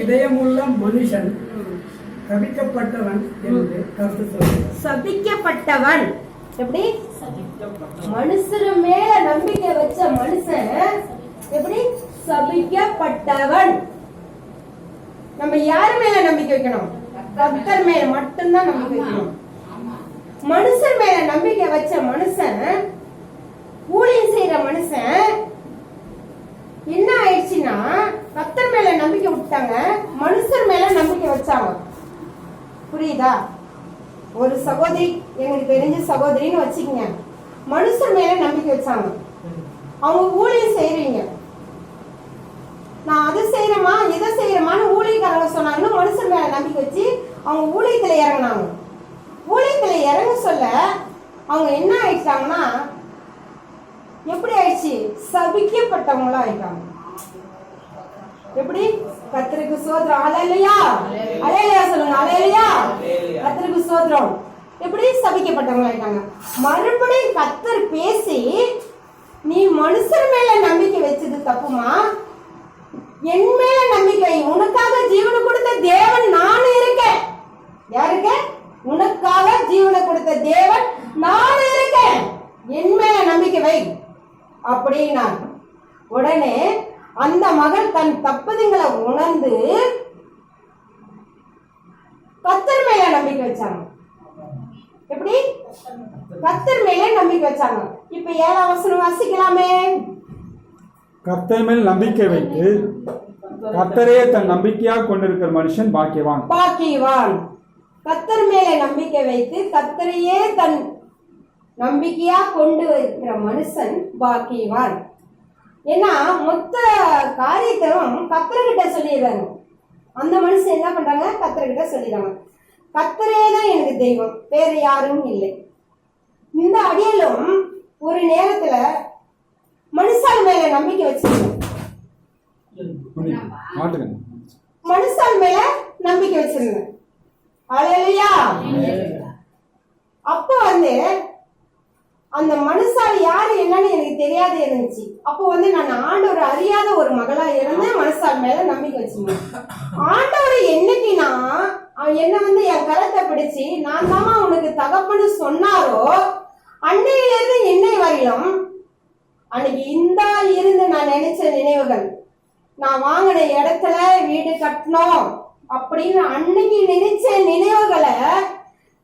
இதயமுள்ள மனுஷன் சபிக்கப்பட்டவன் என்று கருத்து சொல்கிறார். சபிக்கப்பட்டவன் எப்படி? மனுஷர் மேல நம்பிக்கை வச்ச மனுஷன் எப்படி? சபிக்கப்பட்டவன். நம்ம யாரு மேல நம்பிக்கை வைக்கணும்? கர்த்தர் மேல மட்டும்தான் நம்பிக்கை வைக்கணும். மனுஷர் மேல நம்பிக்கை வச்ச மனுஷன், ஊழியம் செய்யற மனுஷன் என்ன ஆயிடுச்சுன்னா, கர்த்தர் மேல நம்பிக்கை விட்டாங்க, மனுஷர் மேல நம்பிக்கை வச்சாங்க. புரியுதா? ஒரு சகோதரி, எனக்கு தெரிஞ்ச சகோதரின்னு வச்சுக்கங்க, மனுஷர் மேல நம்பிக்கை வச்சாங்க. அவங்க ஊழியம் செய்யறீங்க, நான் அதை செய்யறேமா இதை செய்யறமான்னு ஊழியக்காரங்க சொன்னாங்கன்னு மனுஷர் மேல நம்பிக்கை வச்சு அவங்க ஊழியத்துல இறங்கினாங்க. ஊழியத்துல இறங்க சொல்ல அவங்க என்ன ஆயிட்டாங்கன்னா, எப்படி ஆயிடுச்சு? சபிக்கப்பட்டவங்களா ஆயிட்டாங்க. எப்படி? கர்த்தருக்கு ஸ்தோத்திரம். அல்லேலூயா, அல்லேலூயா சொல்லுங்க. அல்லேலூயா, கர்த்தருக்கு ஸ்தோத்திரம். எப்படி? சபிக்கப்பட்டவங்களா ஆயிட்டாங்க. மறுபடியும் கர்த்தர் பேசி, நீ மனுஷர் மேல நம்பிக்கை வச்சது தப்புமா, என் மேல நம்பிக்கை, உனக்காக ஜீவனை கொடுத்த தேவன் நானும் இருக்கேன். யாருக்கு? உனக்காக ஜீவனை கொடுத்த தேவன் நானும் இருக்கேன், என் மேல நம்பிக்கை வை அப்படின்னா, உடனே அந்த மகள் தன் தப்புதுங்களை உணர்ந்து கர்த்தர் மேல நம்பிக்கை வச்சாங்க. எப்படி? கர்த்தர் மேல நம்பிக்கை வச்சாங்க. இப்ப 7ஆம் வசனம் வாசிக்கலாமே. கர்த்தர் மேல் நம்பிக்கை வைத்து கர்த்தரே தன் நம்பிக்கையாக கொண்டிருக்கிற மனுஷன் பாக்கியவான். பாக்கியவான். கர்த்தர் மேல நம்பிக்கை வைத்து கர்த்தரையே தன் நம்பிக்கையா கொண்டு வைக்கிற மனுஷன் பாக்கியவான். ஏன்னா மொத்த காரியத்தையும் கர்த்தர்கிட்ட சொல்லிடுறாங்க. அந்த மனுஷன் என்ன பண்றாங்க? கர்த்தர்கிட்ட சொல்லிடுறாங்க, கர்த்தரே தான் எனக்கு தெய்வம், வேற யாரும் இல்லை. இந்த அடியிலும் ஒரு நேரத்துல மனுஷால் மேல நம்பிக்கை வச்சிருந்தேன், மனுஷால் மேல நம்பிக்கை வச்சிருந்தேன். அல்லேலூயா. அப்போ அந்த மனுஷால் யாரு என்னன்னு எனக்கு தெரியாது இருந்துச்சு. அப்போ நான் ஆண்டவர் அறியாத ஒரு மகளா இருந்து மனுஷால் மேல நம்பிக்கை வச்சிருந்தேன். ஆண்டவர் என்னைக்குன்னா என்ன என் கரத்தை பிடிச்சு, நான் தாமா உனக்கு தகப்பன்னு சொன்னாரோ, அன்னையிலிருந்து என்னை வரையிலும் அன்னைக்கு இந்த இருந்து நான் நினைச்ச நினைவுகள், நான் வாங்கின இடத்துல வீடு கட்டணும் அப்படின்னு அன்னைக்கு நினைச்ச நினைவுகளை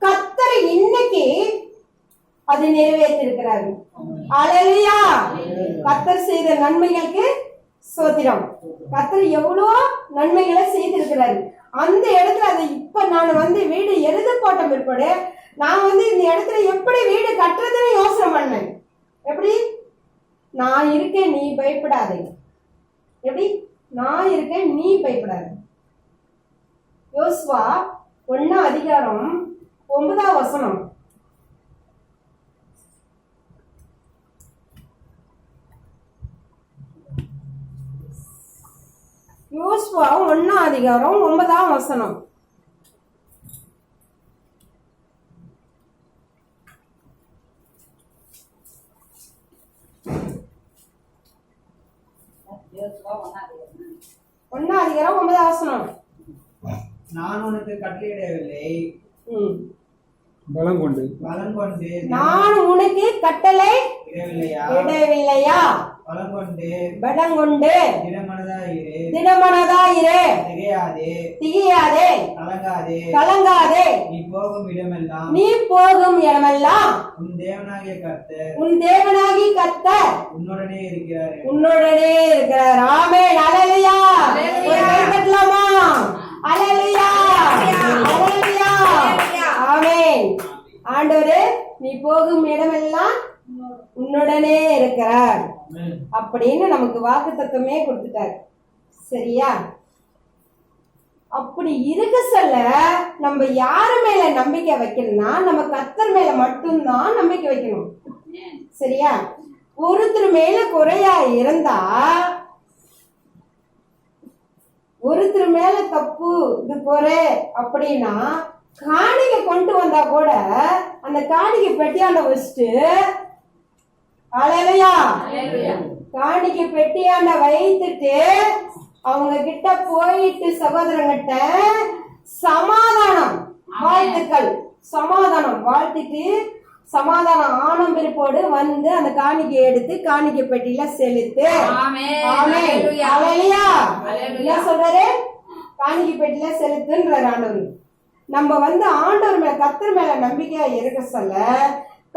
கர்த்தர் இன்னைக்கு அது நிறைவேற்றிருக்கிறாரு. அல்லேலூயா. கர்த்தர் செய்த நன்மைகளுக்கு ஸ்தோத்திரம். கர்த்தர் எவ்வளோ நன்மைகளை செய்திருக்கிறாரு. அந்த இடத்துல அதை இப்ப நான் வீடு எழுத போட்ட பிற்பாடு நான் இந்த இடத்துல எப்படி வீடு கட்டுறதுன்னு யோசனை பண்ணேன். எப்படி? நான் இருக்கேன், நீ பயப்படாதே. எப்படி? நான் இருக்கேன், நீ பயப்படாதே. யோசுவா 1ஆம் அதிகாரம் 9ஆம் வசனம். யோசுவா 1ஆம் அதிகாரம் 9ஆம் வசனம். ஒன்னாம் அதிகாரம் 9ஆம் வசனம். நான் உனக்கு கட்டளையிடவில்லை, பலம் கொண்டு நான் உனக்கு கட்டளை இடவில்லையா, பலம் கொண்டு திடமனதாயிரு, திகையாதே, கலங்காதே, நீ போகும் இடமெல்லாம் உன் தேவனாகிய கர்த்தர் உன்னுடனே இருக்கிறார். ஆமென். அல்லேலூயா. கட்டலாமா? அல்லேலூயா, அல்லேலூயா, ஆமென். ஆண்டவரே, நீ போகும் இடமெல்லாம் உன்னுடனே இருக்கிறார் அப்படின்னு நமக்கு வாக்குத்தத்தமே கொடுத்துட்டார். சரியா? அப்படி இருக்க சொல்ல நம்ம யாரு மேல நம்பிக்கை வைக்கணும்னா, நம்ம கர்த்தர் மேல மட்டும்தான் நம்பிக்கை வைக்கணும். சரியா? ஒருத்தர் மேல குறையா இருந்தா, ஒருத்தர் மேல தப்பு இது குறை அப்படின்னா, காணிக்கை கொண்டு வந்தா கூட அந்த காணிக்கை பெட்டியாண்ட வச்சுட்டு, அல்லேலூயா, காணிக்கை பெட்டியாண்ட வைத்துட்டு அவங்க கிட்ட கிட்ட போயிட்டு சகோதரங்கிட்ட சமாதானம் வாழ்த்துக்கள், சமாதானம் வாழ்த்திட்டு சமாதானம் ஆனம் பிறப்போடு வந்து அந்த காணிக்கை எடுத்து காணிக்கை பெட்டியில செலுத்து. என்ன சொல்றாரு? காணிக்கை பெட்டியில செலுத்துன்றாரு ஆண்டவர். நம்ம வந்து ஆண்டவர் மேல கர்த்தர் மேல நம்பிக்கையா இருக்க சொல்ல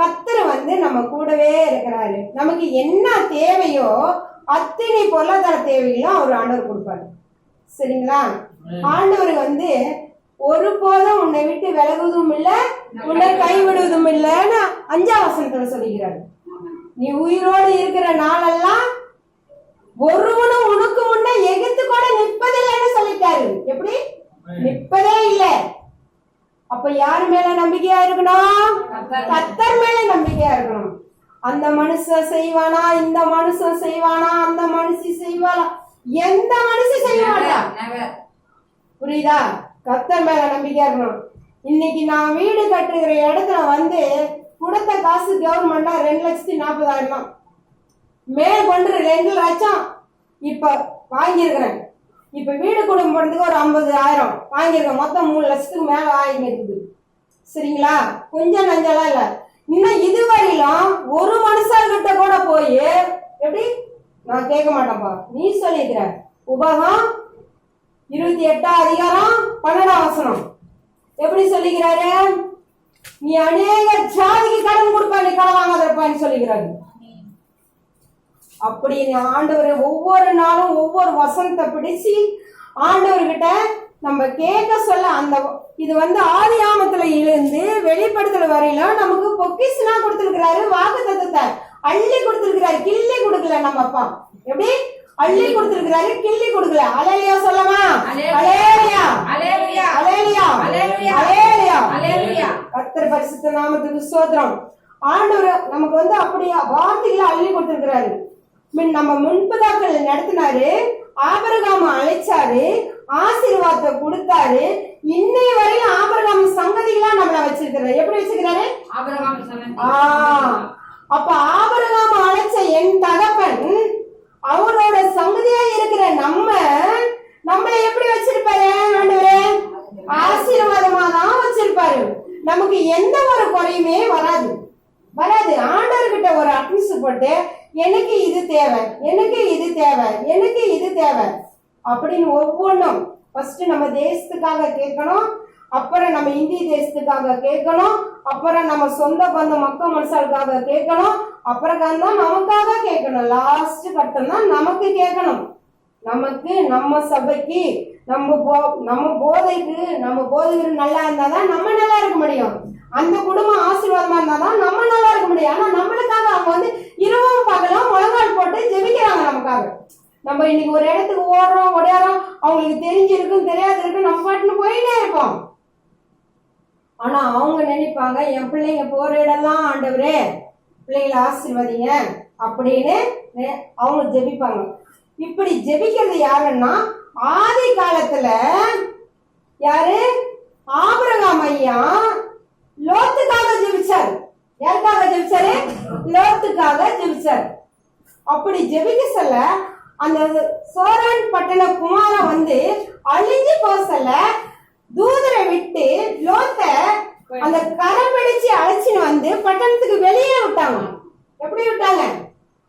கர்த்தர் வந்து நம்ம கூடவே இருக்கிறாரு. நமக்கு என்ன தேவையோ அத்தனை பொருளாதார தேவைகளும் அவர் ஆண்டவர் கொடுப்பாரு. சரிங்களா? ஆண்டவர் வந்து ஒருபோதும் உன்னை விட்டு விலகுவதும் இல்ல, உன்னை கைவிடுவதும் இல்லைன்னு 5ஆம் வசனத்துல சொல்லிக்கிறாரு. நீ உயிரோடு இருக்கிற நாளெல்லாம் ஒருவனும் உனக்கு முன்ன எகித்து கூட நிற்பதில்லைன்னு சொல்லிட்டாரு. எப்படி? நிற்பதே இல்லை. அப்ப யாரு மேல நம்பிக்கையா இருக்கணும்? கர்த்தர் மேல நம்பிக்கையா இருக்கணும். அந்த மனுஷன் செய்வானா, இந்த மனுஷன் செய்வானா, அந்த மனுஷி செய்வாளா, எந்த மனுஷி செய்வானா? புரியுதா? கர்த்தர் மேல நம்பிக்கையா இருக்கணும். இன்னைக்கு நான் வீடு கட்டுகிற இடத்துல வந்து கொடுத்த காசு கவர்மெண்டா 2,40,000 மேற்கொண்டு 2 லட்சம் இப்ப வாங்கியிருக்கிறேன். இப்ப வீடு குடும்பம் போறதுக்கு ஒரு 50,000 வாங்கியிருக்கேன். மொத்தம் 3 லட்சத்துக்கு மேல வாங்கிருக்குது. சரிங்களா? கொஞ்சம் நஞ்சலாம் இல்ல. இன்னும் இதுவரையிலும் ஒரு மனுஷர்கிட்ட கூட போய் எப்படி நான் கேட்க மாட்டேன்ப்பா, நீ சொல்லிக்கிற உபகம் 28ஆம் அதிகாரம் 12ஆம் வசனம் எப்படி சொல்லிக்கிறாரு? நீ அநேக ஜாதிக்கு கடன் கொடுப்பா, நீ கடன் வாங்காதப்பான்னு சொல்லிக்கிறாரு. அப்படி ஆண்டவர் ஒவ்வொரு நாளும் ஒவ்வொரு வசனத்தை பிடிச்சு ஆண்டவர்கிட்ட நம்ம கேட்க சொல்ல அந்த இது வந்து ஆதியாமத்துல இருந்து வெளிப்படுத்தல வரையில நமக்கு பொக்கிஷனா கொடுத்திருக்கிறாரு. வாக்கு தத்துவத்தை அள்ளி கொடுத்திருக்கிறாரு, கிள்ளி கொடுக்கல. நம்ம அப்பா எப்படி அள்ளி கொடுத்திருக்கிறாரு, கிள்ளி கொடுக்கல. அலேலியா சொல்லமா? அலேலியா, அலேலியா, அலேலியா, அலேலியா, அலேலியா. கர்த்தர் பரிசுத்த நாமத்துக்கு ஸ்தோத்திரம். ஆண்டவர் நமக்கு வந்து அப்படியே வார்த்தைகளை அள்ளி கொடுத்திருக்கிறாரு. நம்ம முன்பதாக்கள் நடத்தினாரு, ஆபிரகாம அழைச்சாரு, ஆசீர்வாதத்தை கொடுத்தாரு. இன்னைய வரையும் ஆபிரகாம் சங்கதிகளா நம்மள வச்சிருக்கிறாரு. எப்படி வச்சிருக்கிறாரு? அப்ப ஆபிரகாம் அழைச்ச என் தகப்பன் அவரோட சங்கதியா இருக்கிற நம்மளை எப்படி வச்சிருப்பாரு? ஆண்டவரே ஆசீர்வாதமா தான் வச்சிருப்பாரு. நமக்கு எந்த ஒரு குறையுமே வராது. ஆண்டவர்கிட்ட ஒரு அட்மிஸ் போட்டு எனக்கு இது தேவை, எனக்கு இது தேவை, எனக்கு இது தேவை அப்படின்னு ஒவ்வொன்றும் ஃபர்ஸ்ட் நம்ம தேசத்துக்காக கேட்கணும், அப்புறம் நம்ம இந்திய தேசத்துக்காக கேட்கணும், அப்புறம் நம்ம சொந்த பந்த மக்கள் மனுஷாளுக்காக கேட்கணும், அப்புறம் தான் நமக்காக கேட்கணும். லாஸ்ட் கட்டம் தான் நமக்கு கேட்கணும். நமக்கு, நம்ம சபைக்கு, நம்ம போதைக்கு, நம்ம போதைக்கு நல்லா இருந்தாதான் நம்ம நல்லா இருக்க முடியும். அந்த குடும்பம் ஆசீர்வாதமா இருந்தாதான் நம்ம நல்லா இருக்க முடியும். ஆனா நம்மளுக்காக அவங்க வந்து இரவும் பகலும் முழங்கால் போட்டு ஜெபிக்கிறாங்க நமக்காக. நம்ம இன்னைக்கு ஒரு இடத்துக்கு ஓடுறோம் ஓடியாரோம், அவங்களுக்கு தெரிஞ்சிருக்கும் தெரியாது இருக்கும், நம்ம பாட்டுன்னு போயிட்டே இருப்போம். ஆனா அவங்க நினைப்பாங்க என் பிள்ளைங்க போற இடம்லாம் ஆண்டவரே பிள்ளைங்களை ஆசீர்வதிங்க அப்படின்னு அவங்க ஜெபிப்பாங்க. இப்படி ஜெபிக்கிறது யாருன்னா ஆதி காலத்துல யாரு? ஆபிரகாம் ஐயா லோத்துக்காக ஜெபிச்சாரு. யாருக்காக ஜெபிச்சாரு? லோத்துக்காக ஜெபிச்சாரு. அப்படி ஜெபிக்க சொல்ல அந்த சோரான் பட்டண குமாரன் வந்து அழிஞ்சு போக சொல்ல தூதரை விட்டு லோத்த அந்த கரம் பிடிச்சு அழைச்சின்னு வந்து பட்டணத்துக்கு வெளியே விட்டாங்க. எப்படி விட்டாங்க?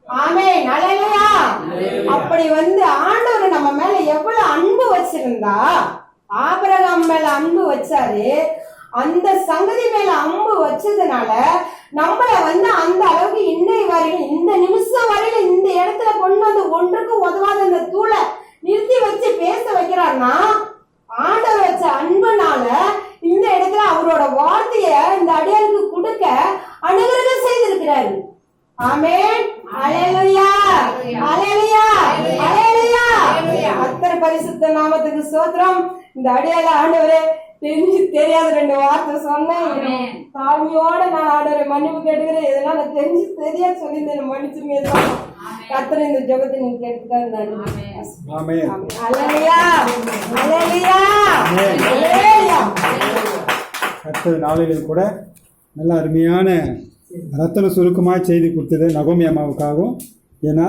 ஆமென், அல்லேலூயா. அப்படி வந்து ஆண்டவர் நம்ம மேல எவ்வளவு அன்பு வச்சிருந்தா, ஆபிரகாம் மேல அன்பு வச்சாரு, அந்த சங்கதி மேல அன்பு வச்சதுனால நம்மள வந்து அந்த அளவுக்கு இன்னை வரையிலும் இந்த நிமிஷம் வரையிலும் இந்த இடத்துல கொண்டு வந்து ஒன்றுக்கு உதவாத இந்த தூளை நிறுத்தி வச்சு பேச வைக்கிறார்னா ஆண்டவர் வச்ச அன்புனால இந்த இடத்துல அவரோட வார்த்தைய இந்த அடியாருக்கு கொடுக்க அனுகிரகம் செய்திருக்கிறாரு. ஆமென், அல்லேலூயா, அல்லேலூயா, அல்லேலூயா. கர்த்தர் பரிசுத்த நாமத்துக்கு ஸ்தோத்திரம். இந்த அடியால ஆண்டவரே தெரிஞ்சு தெரியாத 2 வார்த்தை சொன்னேன். தாழ்மையோட நான் ஆண்டவரை மன்னிப்பு கேட்டுக்கிறேன். இதெல்லாம் நான் தெரிஞ்சு தெரியாது சொல்லியிருந்தேன், மன்னிச்சுங்க. கர்த்தர் இந்த ஜெபத்தை நீங்க கேட்டுக்காரு. அடுத்த நாளில் கூட நல்ல அருமையான ரத்தன சுருக்கமாக செய்தி கொடுத்தது நகோமி அம்மாவுக்காகவும். ஏன்னா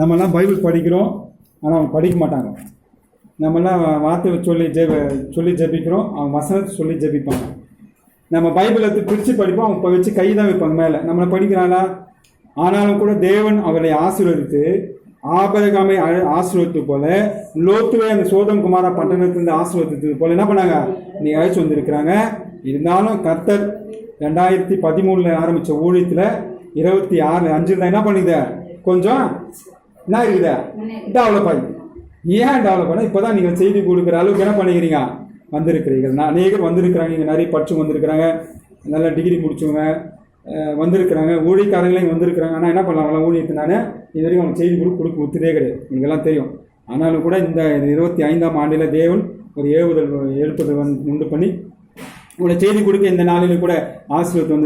நம்மலாம் பைபிள் படிக்கிறோம், ஆனால் அவங்க படிக்க மாட்டாங்க. நம்மலாம் வார்த்தை சொல்லி ஜெபிக்கிறோம், அவங்க வசனத்தை சொல்லி ஜெபிப்பாங்க. நம்ம பைபிளை பிரித்து படிப்போம், அவங்க வச்சு கை தான் வைப்பாங்க மேலே. நம்மளை படிக்கிறாங்களா? ஆனாலும் கூட தேவன் அவரை ஆசீர்வதித்து ஆபிரகாமை ஆசீர்வதித்து போல லோத்துவை அந்த சோதம் குமாரா பட்டணத்திலிருந்து ஆசீர்வதித்தது போல என்ன பண்ணாங்க, நீ அழைச்சி வந்திருக்கிறாங்க. இருந்தாலும் கர்த்தர் 2013 ஆரம்பித்த ஊழியத்தில் 26/5 தான் என்ன பண்ணித கொஞ்சம் என்ன இருக்குதா டெவலப் ஆகி. ஏன் டெவலப் ஆனா இப்போ தான் நீங்கள் செய்தி கொடுக்குற அளவுக்கு என்ன பண்ணிக்கிறீங்க வந்திருக்கிறீர்கள். அநேகர் வந்திருக்கிறாங்க, இங்கே நிறைய படிச்சு வந்திருக்கிறாங்க, நல்ல டிகிரி முடிச்சவங்க வந்திருக்கிறாங்க, ஊழியக்காரங்களையும் வந்திருக்கிறாங்க. ஆனால் என்ன பண்ணலாம், ஊழியத்தினால இது வரைக்கும் அவங்க செய்தி கொடுக்க ஒத்துதே கிடையாது, நீங்கள்லாம் தெரியும். ஆனாலும் கூட இந்த 25ஆம் ஆண்டில் தேவன் ஒரு எழுப்புதல் உண்டு பண்ணி உங்களை செய்தி கொடுக்க இந்த நாளில் கூட ஆசீர்வாதம் வந்து